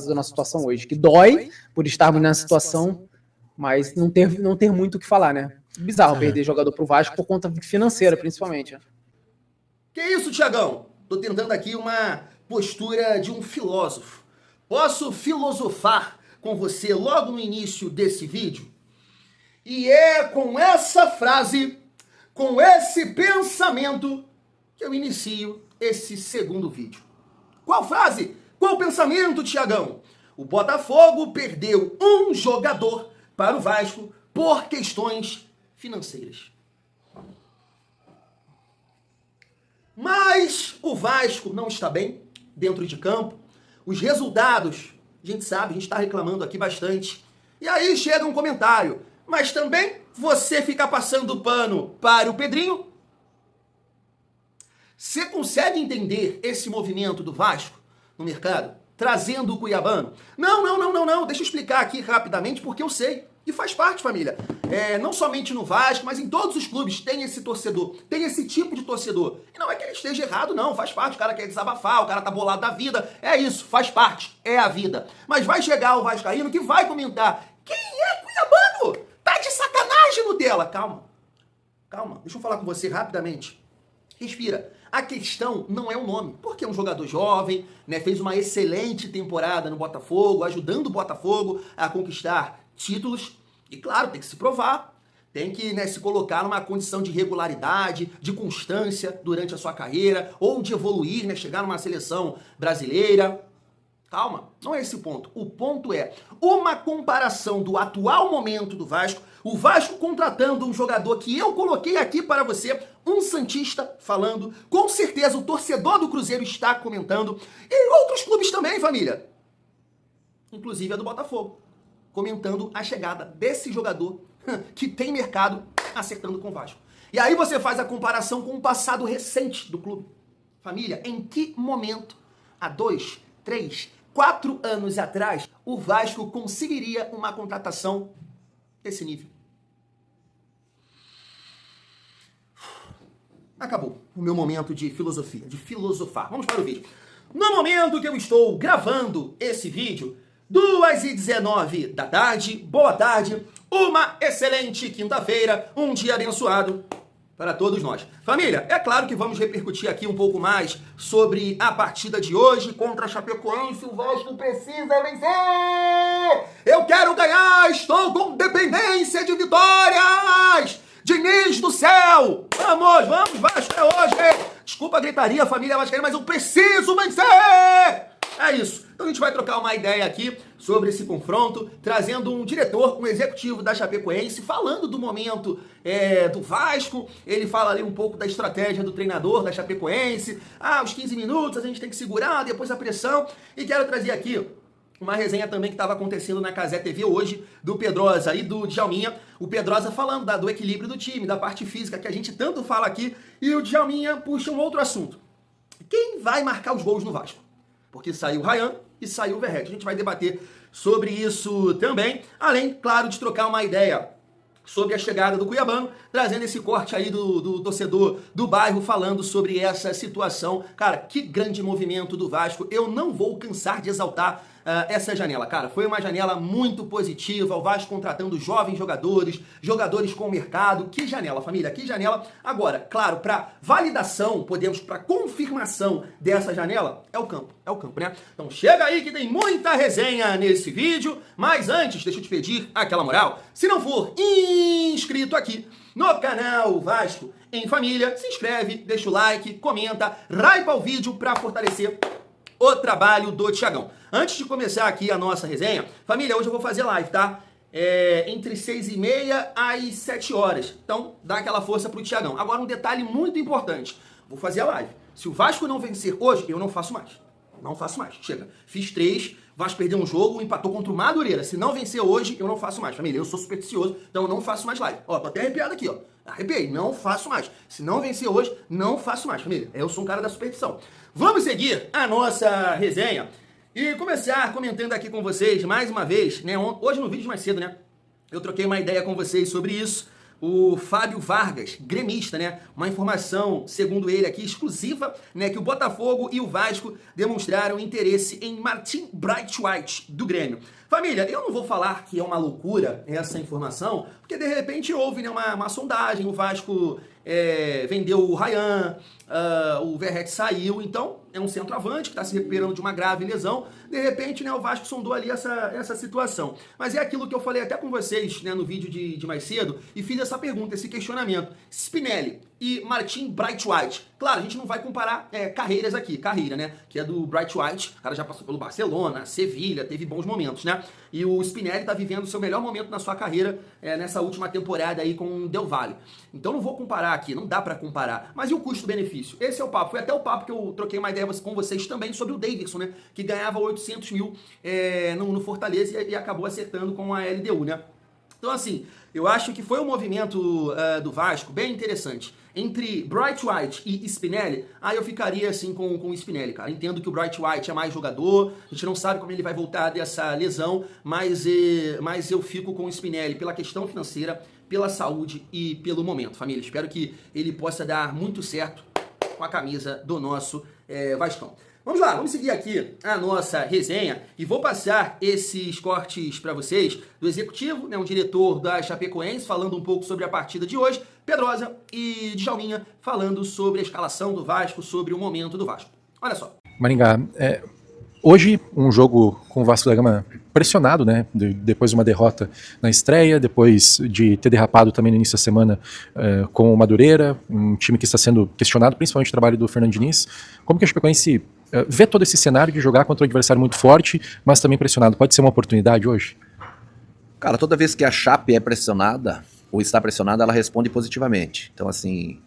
causa da nossa situação hoje. Que dói por estarmos nessa situação, mas não ter muito o que falar, né? Bizarro perder jogador pro Vasco por conta financeira, principalmente. Que isso, Thiagão? Tô tentando aqui uma postura de um filósofo. Posso filosofar com você logo no início desse vídeo? E é com essa frase, com esse pensamento, que eu inicio esse segundo vídeo. Qual frase? Qual pensamento, Thiagão? O Botafogo perdeu um jogador para o Vasco por questões financeiras. Mas o Vasco não está bem dentro de campo. Os resultados, a gente sabe, a gente está reclamando aqui bastante. E aí chega um comentário. Mas também você fica passando pano para o Pedrinho? Você consegue entender esse movimento do Vasco no mercado? Trazendo o cuiabano? Não. Deixa eu explicar aqui rapidamente porque eu sei. E faz parte, família. Não somente no Vasco, mas em todos os clubes tem esse torcedor, tem esse tipo de torcedor. E não é que ele esteja errado, não. Faz parte, o cara quer desabafar, o cara tá bolado da vida. É isso, faz parte, é a vida. Mas vai chegar o vascaíno que vai comentar: quem é cuiabano? Tá de sacanagem, Nutella. Calma, deixa eu falar com você rapidamente. Respira. A questão não é o nome, porque é um jogador jovem, né, fez uma excelente temporada no Botafogo, ajudando o Botafogo a conquistar títulos. E claro, tem que se provar, tem que, né, se colocar numa condição de regularidade, de constância durante a sua carreira, ou de evoluir, né, chegar numa seleção brasileira. Calma, não é esse o ponto. O ponto é uma comparação do atual momento do Vasco, o Vasco contratando um jogador que eu coloquei aqui para você, um santista falando, com certeza o torcedor do Cruzeiro está comentando, e outros clubes também, família, inclusive a do Botafogo, comentando a chegada desse jogador que tem mercado acertando com o Vasco. E aí você faz a comparação com o passado recente do clube. Família, em que momento, há 2, 3, 4 anos atrás, o Vasco conseguiria uma contratação desse nível? Acabou o meu momento de filosofia, de filosofar. Vamos para o vídeo. No momento que eu estou gravando esse vídeo, 2h19 da tarde, boa tarde, uma excelente quinta-feira, um dia abençoado para todos nós. Família, é claro que vamos repercutir aqui um pouco mais sobre a partida de hoje contra a Chapecoense. O Vasco precisa vencer! Eu quero ganhar! Estou com dependência de vitórias! Diniz do céu! Vamos, Vasco, é hoje! Desculpa a gritaria, família vascaína, mas eu preciso vencer! É isso. Então a gente vai trocar uma ideia aqui sobre esse confronto, trazendo um diretor, um executivo da Chapecoense, falando do momento do Vasco. Ele fala ali um pouco da estratégia do treinador da Chapecoense. Os 15 minutos a gente tem que segurar, depois a pressão. E quero trazer aqui uma resenha também que estava acontecendo na Cazé TV hoje, do Pedrosa e do Djalminha. O Pedrosa falando do equilíbrio do time, da parte física que a gente tanto fala aqui, e o Djalminha puxa um outro assunto. Quem vai marcar os gols no Vasco? Porque saiu o Ryan e saiu o Verratti. A gente vai debater sobre isso também, além, claro, de trocar uma ideia sobre a chegada do cuiabano, trazendo esse corte aí do torcedor do bairro, falando sobre essa situação. Cara, que grande movimento do Vasco. Eu não vou cansar de exaltar essa janela, cara. Foi uma janela muito positiva, o Vasco contratando jovens jogadores com mercado. Que janela, família, que janela. Agora, claro, para validação, para confirmação dessa janela, é o campo, né? Então chega aí que tem muita resenha nesse vídeo, mas antes, deixa eu te pedir aquela moral. Se não for inscrito aqui no canal Vasco em Família, se inscreve, deixa o like, comenta, hypa o vídeo para fortalecer o trabalho do Thiagão. Antes de começar aqui a nossa resenha, família, hoje eu vou fazer live, tá? Entre 6h30 às 7 horas. Então, dá aquela força pro Thiagão. Agora, um detalhe muito importante. Vou fazer a live. Se o Vasco não vencer hoje, eu não faço mais. Não faço mais. Chega. Fiz 3, Vasco perdeu um jogo, empatou contra o Madureira. Se não vencer hoje, eu não faço mais. Família, eu sou supersticioso, então eu não faço mais live. Ó, tô até arrepiado aqui, ó. Arrepiei, não faço mais. Se não vencer hoje, não faço mais, família. Eu sou um cara da superstição. Vamos seguir a nossa resenha e começar comentando aqui com vocês mais uma vez, né? Hoje no vídeo mais cedo, né? Eu troquei uma ideia com vocês sobre isso, o Fábio Vargas, gremista, né? Uma informação, segundo ele aqui, exclusiva, né? Que o Botafogo e o Vasco demonstraram interesse em Martin Braithwaite, do Grêmio. Família, eu não vou falar que é uma loucura essa informação, porque de repente houve, né, uma sondagem, o Vasco vendeu o Ryan, o Verratti saiu, então é um centroavante que está se recuperando de uma grave lesão. De repente, né, o Vasco sondou ali essa situação. Mas é aquilo que eu falei até com vocês, né, no vídeo de mais cedo, e fiz essa pergunta, esse questionamento. Spinelli e Martin Braithwaite. Claro, a gente não vai comparar carreiras aqui, né, que é do Braithwaite, o cara já passou pelo Barcelona, Sevilha, teve bons momentos, né, e o Spinelli está vivendo o seu melhor momento na sua carreira nessa última temporada aí com o Del Valle. Então não vou comparar aqui, não dá para comparar. Mas e o custo-benefício? Esse é o papo. Foi até o papo que eu troquei uma ideia com vocês também sobre o Davidson, né, que ganhava 800 mil no Fortaleza e acabou acertando com a LDU, né. Então assim, eu acho que foi um movimento do Vasco bem interessante. Entre Braithwaite e Spinelli, eu ficaria assim com o Spinelli, cara. Entendo que o Braithwaite é mais jogador, a gente não sabe como ele vai voltar dessa lesão, mas eu fico com o Spinelli pela questão financeira, pela saúde e pelo momento, família. Espero que ele possa dar muito certo com a camisa do nosso Vascão. Vamos lá, vamos seguir aqui a nossa resenha e vou passar esses cortes para vocês do executivo, né, um diretor da Chapecoense falando um pouco sobre a partida de hoje, Pedrosa e Djalminha falando sobre a escalação do Vasco, sobre o momento do Vasco. Olha só. Maringá, hoje um jogo com o Vasco da Gama pressionado, né, depois de uma derrota na estreia, depois de ter derrapado também no início da semana com o Madureira, um time que está sendo questionado, principalmente o trabalho do Fernando Diniz. Como que a Chapecoense vê todo esse cenário de jogar contra um adversário muito forte, mas também pressionado? Pode ser uma oportunidade hoje? Cara, toda vez que a Chape é pressionada, ou está pressionada, ela responde positivamente. Então, assim,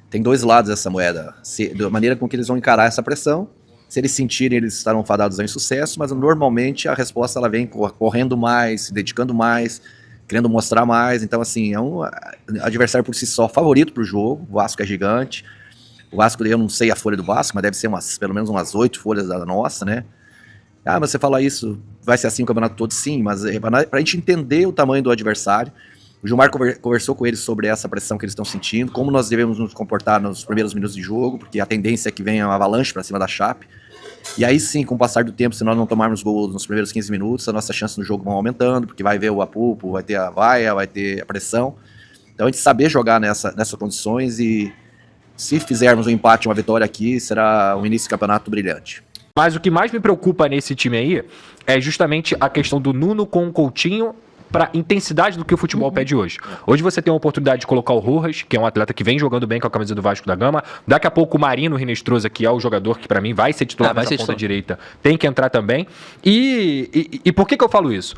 tem dois lados dessa moeda. Da maneira com que eles vão encarar essa pressão, se eles sentirem, eles estarão fadados ao insucesso, mas normalmente a resposta ela vem correndo mais, se dedicando mais, querendo mostrar mais. Então, assim, é um adversário por si só favorito para o jogo. O Vasco é gigante. O Vasco, eu não sei a folha do Vasco, mas deve ser pelo menos umas 8 folhas da nossa, né? Mas você fala isso, vai ser assim o campeonato todo? Sim, mas para a gente entender o tamanho do adversário, o Gilmar conversou com eles sobre essa pressão que eles estão sentindo, como nós devemos nos comportar nos primeiros minutos de jogo, porque a tendência é que venha uma avalanche para cima da Chape. E aí sim, com o passar do tempo, se nós não tomarmos gols nos primeiros 15 minutos, a nossa chance no jogo vão aumentando, porque vai ver o apulpo, vai ter a vaia, vai ter a pressão. Então a gente saber jogar nessas condições e se fizermos um empate, uma vitória aqui, será um início de campeonato brilhante. Mas o que mais me preocupa nesse time aí é justamente a questão do Nuno com o Coutinho para intensidade do que o futebol pede hoje. Hoje você tem a oportunidade de colocar o Rojas, que é um atleta que vem jogando bem com a camisa do Vasco da Gama. Daqui a pouco o Marino Rinestrosa, que é o jogador que para mim vai ser titular nessa ponta direita, tem que entrar também. E por que eu falo isso?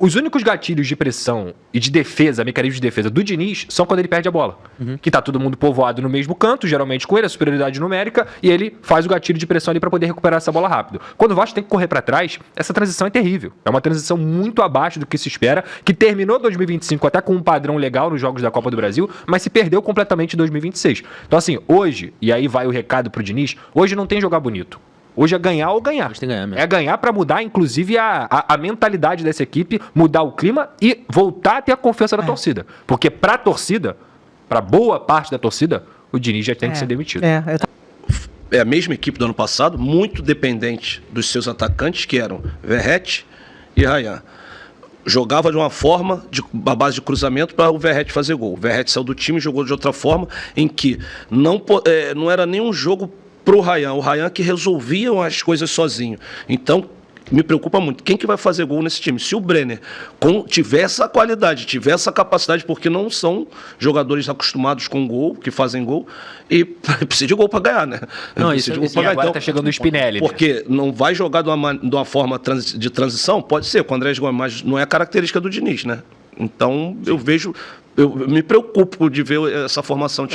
Os únicos gatilhos de pressão e de defesa, mecanismos de defesa do Diniz, são quando ele perde a bola. Que tá todo mundo povoado no mesmo canto, geralmente com ele, a superioridade numérica, e ele faz o gatilho de pressão ali para poder recuperar essa bola rápido. Quando o Vasco tem que correr para trás, essa transição é terrível. É uma transição muito abaixo do que se espera, que terminou 2025 até com um padrão legal nos jogos da Copa do Brasil, mas se perdeu completamente em 2026. Então assim, hoje, e aí vai o recado pro Diniz, hoje não tem jogar bonito. Hoje é ganhar ou ganhar. É ganhar para mudar, inclusive, a mentalidade dessa equipe, mudar o clima e voltar a ter a confiança da torcida. Porque para a torcida, para boa parte da torcida, o Diniz já tem que ser demitido. É a mesma equipe do ano passado, muito dependente dos seus atacantes, que eram Verratti e Ryan. Jogava de uma forma, a base de cruzamento, para o Verratti fazer gol. O Verratti saiu do time e jogou de outra forma, em que não era nenhum jogo pro Ryan, o Ryan que resolvia as coisas sozinho. Então, me preocupa muito. Quem que vai fazer gol nesse time? Se o Brenner tiver essa qualidade, tiver essa capacidade, porque não são jogadores acostumados com gol, que fazem gol, e precisa de gol para ganhar, né? Não, isso agora então, tá chegando o Spinelli. Porque não vai jogar de uma forma de transição? Pode ser, com o Andrés Gomes, mas não é a característica do Diniz, né? Então, eu me preocupo de ver essa formação.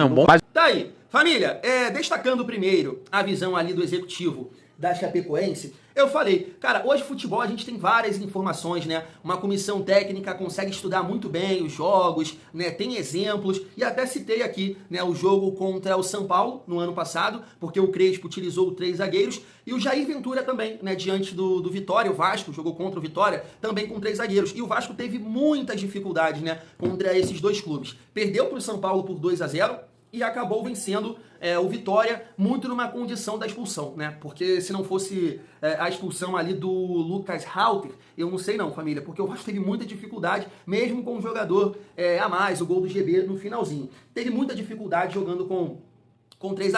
Tá aí. Família, destacando primeiro a visão ali do executivo da Chapecoense, eu falei, cara, hoje futebol a gente tem várias informações, né? Uma comissão técnica consegue estudar muito bem os jogos, né? Tem exemplos, e até citei aqui, né, o jogo contra o São Paulo no ano passado, porque o Crespo utilizou 3 zagueiros, e o Jair Ventura também, né, diante do Vitória, o Vasco jogou contra o Vitória, também com 3 zagueiros, e o Vasco teve muitas dificuldades, né, contra esses dois clubes. Perdeu para o São Paulo por 2-0, e acabou vencendo o Vitória muito numa condição da expulsão, né? Porque se não fosse a expulsão ali do Lucas Halter, eu não sei não, família, porque o Vasco teve muita dificuldade, mesmo com o jogador a mais, o gol do GB no finalzinho. Teve muita dificuldade jogando com 3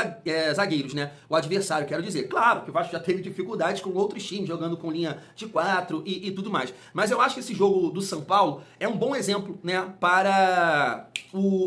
zagueiros, né? O adversário, quero dizer. Claro que o Vasco já teve dificuldades com outros times, jogando com linha de 4 e tudo mais. Mas eu acho que esse jogo do São Paulo é um bom exemplo, né, para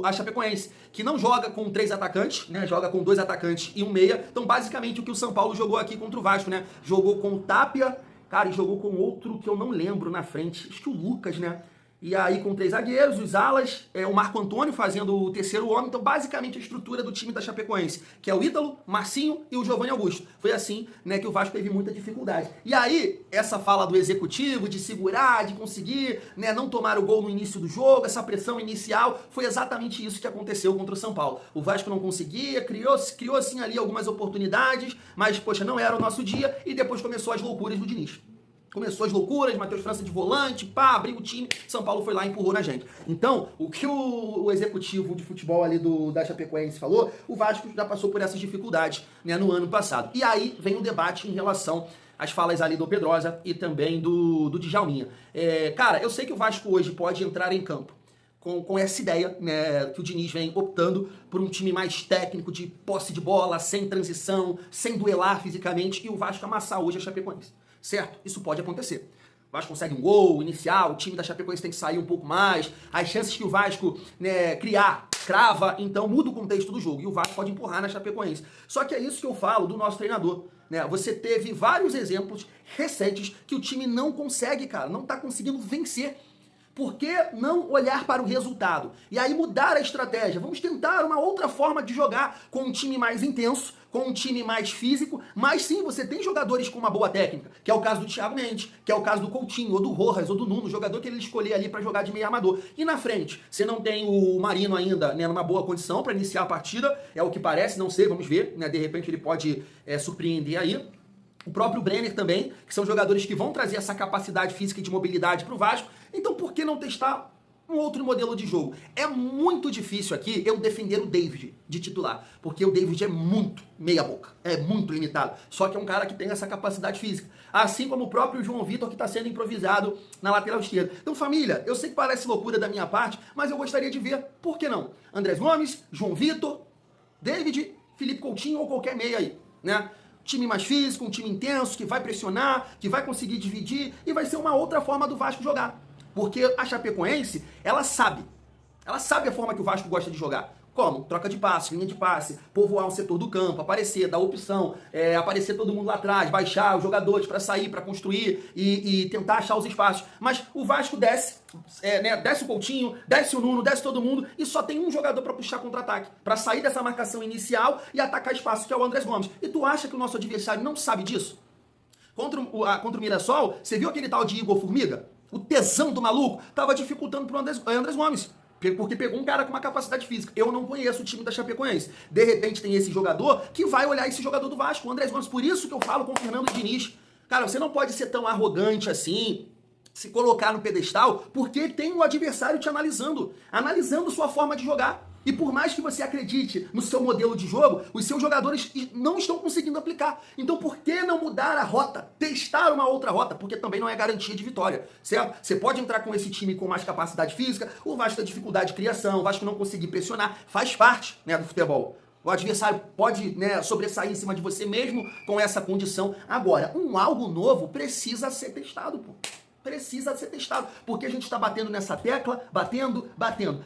a Chapecoense, que não joga com 3 atacantes, né? Joga com 2 atacantes e um meia. Então, basicamente, o que o São Paulo jogou aqui contra o Vasco, né? Jogou com o Tapia, cara, e jogou com outro que eu não lembro na frente. Acho que o Lucas, né? E aí com 3 zagueiros, os alas, o Marco Antônio fazendo o terceiro homem. Então, basicamente, a estrutura do time da Chapecoense, que é o Ítalo, Marcinho e o Giovanni Augusto. Foi assim, né, que o Vasco teve muita dificuldade. E aí, essa fala do executivo, de segurar, de conseguir, né, não tomar o gol no início do jogo, essa pressão inicial, foi exatamente isso que aconteceu contra o São Paulo. O Vasco não conseguia, criou assim ali algumas oportunidades, mas, poxa, não era o nosso dia, e depois começou as loucuras do Diniz. Começou as loucuras, Matheus França de volante, pá, abriu o time, São Paulo foi lá e empurrou na gente. Então, o que o executivo de futebol ali da Chapecoense falou, o Vasco já passou por essas dificuldades, né, no ano passado. E aí vem o debate em relação às falas ali do Pedrosa e também do Djalminha. Cara, eu sei que o Vasco hoje pode entrar em campo com essa ideia, né, que o Diniz vem optando por um time mais técnico, de posse de bola, sem transição, sem duelar fisicamente, e o Vasco amassar hoje a Chapecoense. Certo? Isso pode acontecer. O Vasco consegue um gol inicial, o time da Chapecoense tem que sair um pouco mais, as chances que o Vasco, né, criar, crava, então muda o contexto do jogo, e o Vasco pode empurrar na Chapecoense. Só que é isso que eu falo do nosso treinador, né? Você teve vários exemplos recentes que o time não consegue, cara, não tá conseguindo vencer. Por que não olhar para o resultado? E aí mudar a estratégia. Vamos tentar uma outra forma de jogar com um time mais intenso, com um time mais físico, mas sim, você tem jogadores com uma boa técnica, que é o caso do Thiago Mendes, que é o caso do Coutinho, ou do Rojas, ou do Nuno, jogador que ele escolher ali para jogar de meio armador. E na frente, você não tem o Marino ainda, né, numa boa condição para iniciar a partida, é o que parece, não sei, vamos ver, né, de repente ele pode surpreender aí. O próprio Brenner também, que são jogadores que vão trazer essa capacidade física e de mobilidade para o Vasco. Então por que não testar um outro modelo de jogo? É muito difícil aqui eu defender o David de titular, porque o David é muito meia boca, é muito limitado. Só que é um cara que tem essa capacidade física. Assim como o próprio João Vitor, que está sendo improvisado na lateral esquerda. Então família, eu sei que parece loucura da minha parte, mas eu gostaria de ver, por que não? Andrés Gomes, João Vitor, David, Felipe Coutinho ou qualquer meia aí, né? Time mais físico, um time intenso, que vai pressionar, que vai conseguir dividir, e vai ser uma outra forma do Vasco jogar. Porque a Chapecoense, ela sabe a forma que o Vasco gosta de jogar. Como? Troca de passe, linha de passe, povoar o setor do campo, aparecer, dar opção, aparecer todo mundo lá atrás, baixar os jogadores para sair, para construir e tentar achar os espaços. Mas o Vasco desce, desce o Coutinho, desce o Nuno, desce todo mundo e só tem um jogador para puxar contra-ataque, para sair dessa marcação inicial e atacar espaço, que é o Andrés Gomes. E tu acha que o nosso adversário não sabe disso? Contra o Mirassol, você viu aquele tal de Igor Formiga? O tesão do maluco tava dificultando pro Andrés Gomes. Porque pegou um cara com uma capacidade física. Eu não conheço o time da Chapecoense. De repente tem esse jogador que vai olhar esse jogador do Vasco, o Andrés Gomes. Por isso que eu falo com o Fernando Diniz. Cara, você não pode ser tão arrogante assim, se colocar no pedestal, porque tem o adversário te analisando sua forma de jogar. E por mais que você acredite no seu modelo de jogo, os seus jogadores não estão conseguindo aplicar. Então por que não mudar a rota? Testar uma outra rota, porque também não é garantia de vitória, certo? Você pode entrar com esse time com mais capacidade física, o Vasco tem dificuldade de criação, o Vasco não conseguir pressionar, faz parte, né, do futebol. O adversário pode, né, sobressair em cima de você mesmo com essa condição. Agora, algo novo precisa ser testado, pô. Precisa ser testado, porque a gente está batendo nessa tecla, batendo.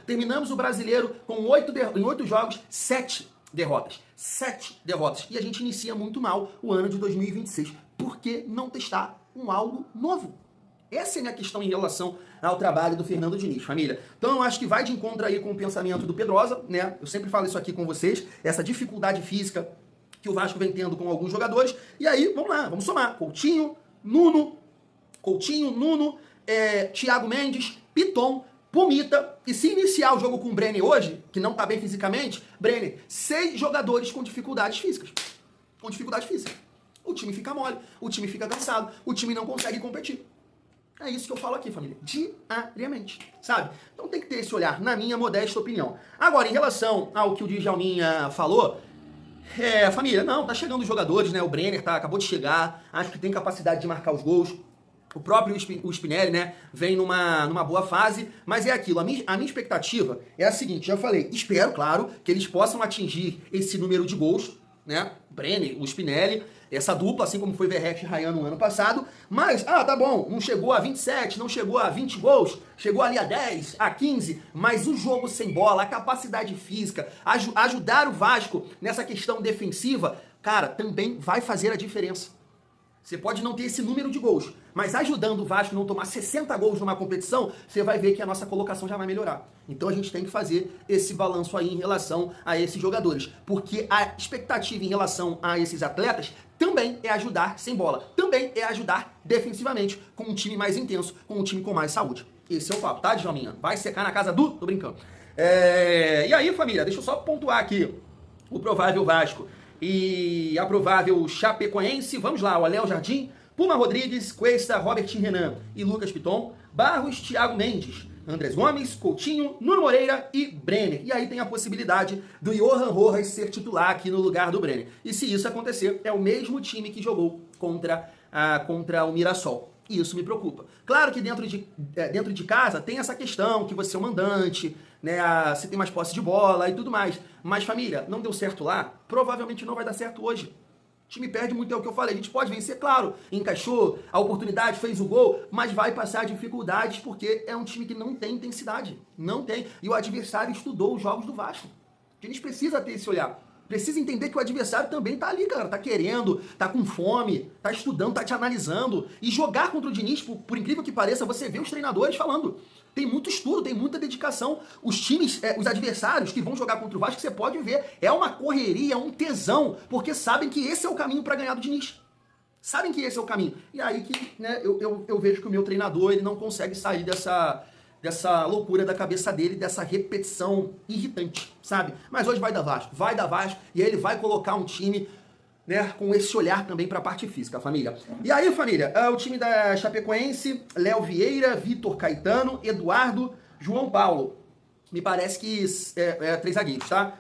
Terminamos o Brasileiro com em 8 jogos, 7 derrotas. 7 derrotas. E a gente inicia muito mal o ano de 2026. Por que não testar algo novo? Essa é a minha questão em relação ao trabalho do Fernando Diniz, família. Então eu acho que vai de encontro aí com o pensamento do Pedrosa, né? Eu sempre falo isso aqui com vocês, essa dificuldade física que o Vasco vem tendo com alguns jogadores. E aí, vamos lá, vamos somar. Coutinho, Nuno, Thiago Mendes, Piton, Pumita. E se iniciar o jogo com o Brenner hoje, que não tá bem fisicamente, Brenner, 6 jogadores com dificuldades físicas. Com dificuldade física. O time fica mole, o time fica cansado, o time não consegue competir. É isso que eu falo aqui, família. Diariamente, sabe? Então tem que ter esse olhar, na minha modesta opinião. Agora, em relação ao que o Djalminha falou, família, não, tá chegando os jogadores, né? O Brenner acabou de chegar, acho que tem capacidade de marcar os gols. O próprio Spinelli, né, vem numa boa fase, mas é aquilo, a minha expectativa é a seguinte, já falei, espero, claro, que eles possam atingir esse número de gols, né, Brenner, o Spinelli, essa dupla, assim como foi Verratti e Ryan no ano passado, mas, tá bom, não chegou a 27, não chegou a 20 gols, chegou ali a 10, a 15, mas o jogo sem bola, a capacidade física, ajudar o Vasco nessa questão defensiva, cara, também vai fazer a diferença. Você pode não ter esse número de gols, mas ajudando o Vasco a não tomar 60 gols numa competição, você vai ver que a nossa colocação já vai melhorar. Então a gente tem que fazer esse balanço aí em relação a esses jogadores, porque a expectativa em relação a esses atletas também é ajudar sem bola, também é ajudar defensivamente, com um time mais intenso, com um time com mais saúde. Esse é o papo, tá, Djalminha? Vai secar na casa do... Tô brincando. E aí, família, deixa eu só pontuar aqui o provável Vasco e a provável Chapecoense. Vamos lá, o Léo Jardim, Puma Rodrigues, Cuesta, Robert Renan e Lucas Piton, Barros, Thiago Mendes, Andrés Gomes, Coutinho, Nuno Moreira e Brenner. E aí tem a possibilidade do Johan Rojas ser titular aqui no lugar do Brenner. E se isso acontecer, é o mesmo time que jogou contra o Mirassol. E isso me preocupa. Claro que dentro de casa tem essa questão que você é o mandante, né, você tem mais posse de bola e tudo mais. Mas, família, não deu certo lá, provavelmente não vai dar certo hoje. O time perde muito, é o que eu falei. A gente pode vencer, claro, encaixou, a oportunidade, fez o gol, mas vai passar dificuldades porque é um time que não tem intensidade. Não tem. E o adversário estudou os jogos do Vasco. A gente precisa ter esse olhar. Precisa entender que o adversário também tá ali, cara. Tá querendo, tá com fome, tá estudando, tá te analisando. E jogar contra o Diniz, por incrível que pareça, você vê os treinadores falando. Tem muito estudo, tem muita dedicação. Os times, os adversários que vão jogar contra o Vasco, você pode ver. É uma correria, é um tesão, porque sabem que esse é o caminho para ganhar do Diniz. Sabem que esse é o caminho. E aí que, né, eu vejo que o meu treinador, ele não consegue sair dessa loucura da cabeça dele, dessa repetição irritante, sabe? Mas hoje vai dar Vasco, e aí ele vai colocar um time, né, com esse olhar também para a parte física, família. E aí, família, o time da Chapecoense, Léo Vieira, Vitor Caetano, Eduardo, João Paulo. Me parece que 3 zagueiros, tá?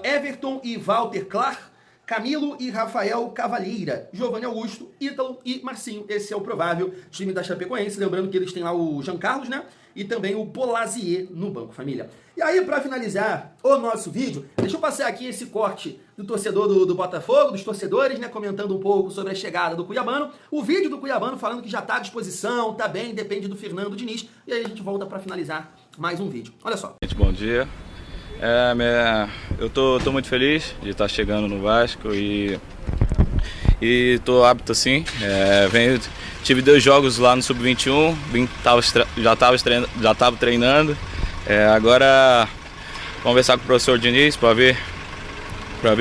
Everton e Walter Clark, Camilo e Rafael Cavalheira, Giovanni Augusto, Ítalo e Marcinho. Esse é o provável time da Chapecoense. Lembrando que eles têm lá o Jean Carlos, né? E também o Polazier no banco, família. E aí, para finalizar o nosso vídeo, deixa eu passar aqui esse corte do torcedor do Botafogo, dos torcedores, né? Comentando um pouco sobre a chegada do Cuiabano. O vídeo do Cuiabano falando que já tá à disposição, tá bem, depende do Fernando Diniz. E aí a gente volta para finalizar mais um vídeo. Olha só. Bom dia. Eu tô muito feliz de estar chegando no Vasco e tô apto sim. Tive 2 jogos lá no Sub-21, já estava treinando. Agora conversar com o professor Diniz para ver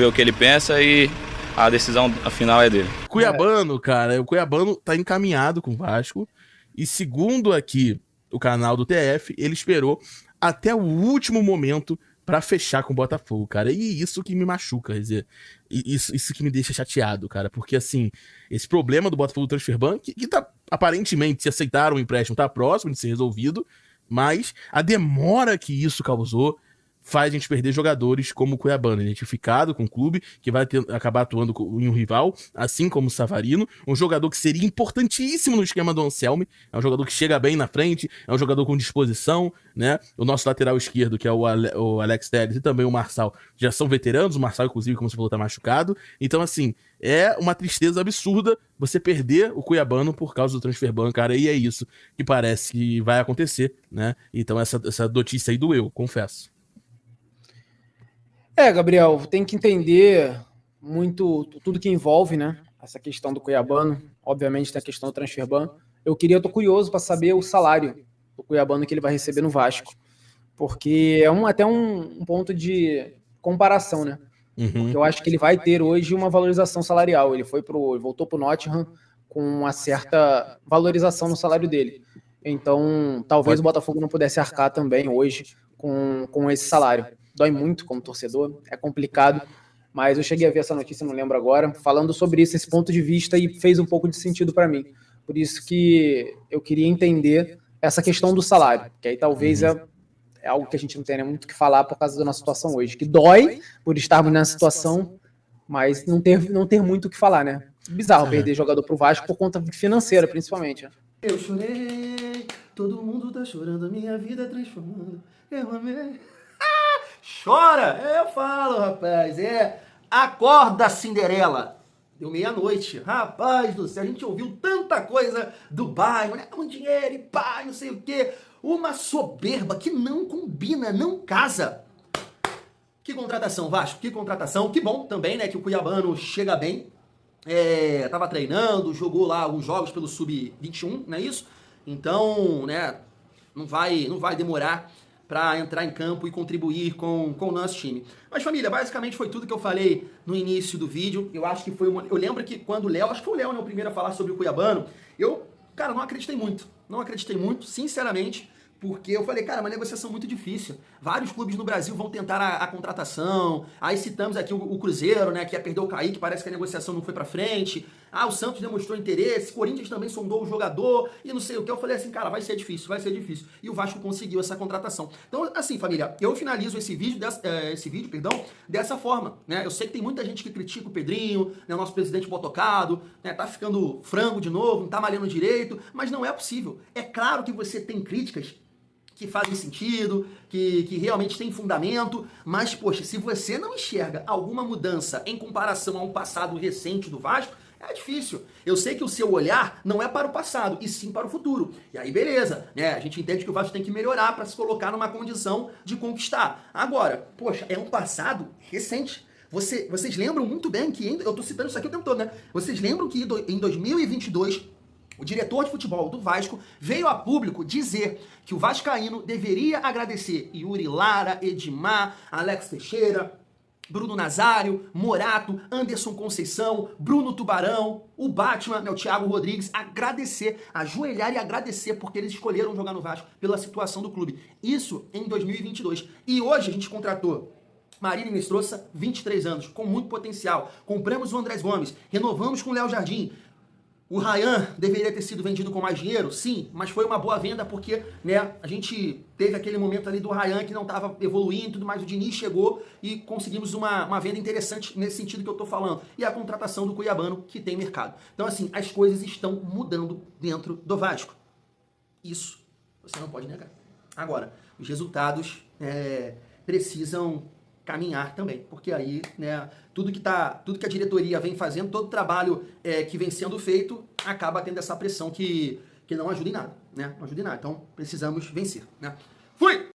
o que ele pensa e a decisão final é dele. Cuiabano, cara, o Cuiabano tá encaminhado com o Vasco e segundo aqui o canal do TF, ele esperou até o último momento pra fechar com o Botafogo, cara. E isso que me machuca, quer dizer, isso que me deixa chateado, cara, porque assim, esse problema do Botafogo Transfer Ban, que tá, aparentemente, se aceitaram o empréstimo, tá próximo de ser resolvido, mas a demora que isso causou faz a gente perder jogadores como o Cuiabano, identificado com o clube, que vai acabar atuando em um rival, assim como o Savarino, um jogador que seria importantíssimo no esquema do Anselmi, é um jogador que chega bem na frente, é um jogador com disposição, né? O nosso lateral esquerdo, que é o Alex Telles, e também o Marçal, já são veteranos, o Marçal, inclusive, como você falou, tá machucado, então, assim, é uma tristeza absurda você perder o Cuiabano por causa do transfer ban, cara, e é isso que parece que vai acontecer, né? Então essa notícia aí doeu, confesso. Gabriel, tem que entender muito tudo que envolve, né? Essa questão do Cuiabano. Obviamente tem a questão do transfer ban. Eu tô curioso para saber o salário do Cuiabano que ele vai receber no Vasco. Porque é até um ponto de comparação, né? Porque eu acho que ele vai ter hoje uma valorização salarial. Ele voltou pro Nottingham com uma certa valorização no salário dele. Então, talvez o Botafogo não pudesse arcar também hoje com esse salário. Dói muito como torcedor, é complicado, mas eu cheguei a ver essa notícia, não lembro agora, falando sobre isso, esse ponto de vista, e fez um pouco de sentido para mim. Por isso que eu queria entender essa questão do salário, que aí talvez é algo que a gente não tenha muito o que falar por causa da nossa situação hoje, que dói por estarmos nessa situação, mas não ter muito o que falar, né? Bizarro perder jogador pro Vasco por conta financeira, principalmente. Né? Eu chorei, todo mundo tá chorando, a minha vida transformando, eu amei. Chora! Eu falo, rapaz, acorda, Cinderela. Deu meia-noite. Rapaz do céu, a gente ouviu tanta coisa do bairro, né? Um dinheiro e pai, não sei o quê. Uma soberba que não combina, não casa. Que contratação, Vasco, que contratação. Que bom também, né, que o cuiabano chega bem. Tava treinando, jogou lá alguns jogos pelo Sub-21, não é isso? Então, né, não vai demorar para entrar em campo e contribuir com o nosso time. Mas, família, basicamente foi tudo que eu falei no início do vídeo. Eu acho que foi eu lembro que quando o Léo, acho que foi o Léo, né, o primeiro a falar sobre o cuiabano, cara, não acreditei muito, sinceramente, porque eu falei, cara, uma negociação muito difícil. Vários clubes no Brasil vão tentar a contratação. Aí citamos aqui o Cruzeiro, né, que ia perder o Kaique, parece que a negociação não foi pra frente. O Santos demonstrou interesse, Corinthians também sondou o jogador e não sei o que. Eu falei assim, cara, vai ser difícil. E o Vasco conseguiu essa contratação. Então, assim, família, eu finalizo esse vídeo dessa forma, né? Eu sei que tem muita gente que critica o Pedrinho, né, o nosso presidente botocado, né, tá ficando frango de novo, não tá malhando direito, mas não é possível. É claro que você tem críticas que fazem sentido, que realmente tem fundamento, mas, poxa, se você não enxerga alguma mudança em comparação a um passado recente do Vasco, é difícil. Eu sei que o seu olhar não é para o passado, e sim para o futuro. E aí, beleza, né? A gente entende que o Vasco tem que melhorar para se colocar numa condição de conquistar. Agora, poxa, é um passado recente. Vocês lembram muito bem que, eu tô citando isso aqui o tempo todo, né? Vocês lembram que em 2022... o diretor de futebol do Vasco veio a público dizer que o vascaíno deveria agradecer Yuri Lara, Edmar, Alex Teixeira, Bruno Nazário, Morato, Anderson Conceição, Bruno Tubarão, o Batman, né, o Thiago Rodrigues, ajoelhar e agradecer porque eles escolheram jogar no Vasco pela situação do clube. Isso em 2022. E hoje a gente contratou Marília Mestroça, 23 anos, com muito potencial. Compramos o Andrés Gomes, renovamos com o Léo Jardim. O Ryan deveria ter sido vendido com mais dinheiro? Sim, mas foi uma boa venda porque, né, a gente teve aquele momento ali do Ryan que não estava evoluindo e tudo mais, o Diniz chegou e conseguimos uma venda interessante nesse sentido que eu estou falando. E a contratação do cuiabano que tem mercado. Então, assim, as coisas estão mudando dentro do Vasco. Isso você não pode negar. Agora, os resultados precisam caminhar também, porque aí, né, tudo que a diretoria vem fazendo, todo o trabalho que vem sendo feito, acaba tendo essa pressão que não ajuda em nada, né? Não ajuda em nada. Então, precisamos vencer, né? Fui!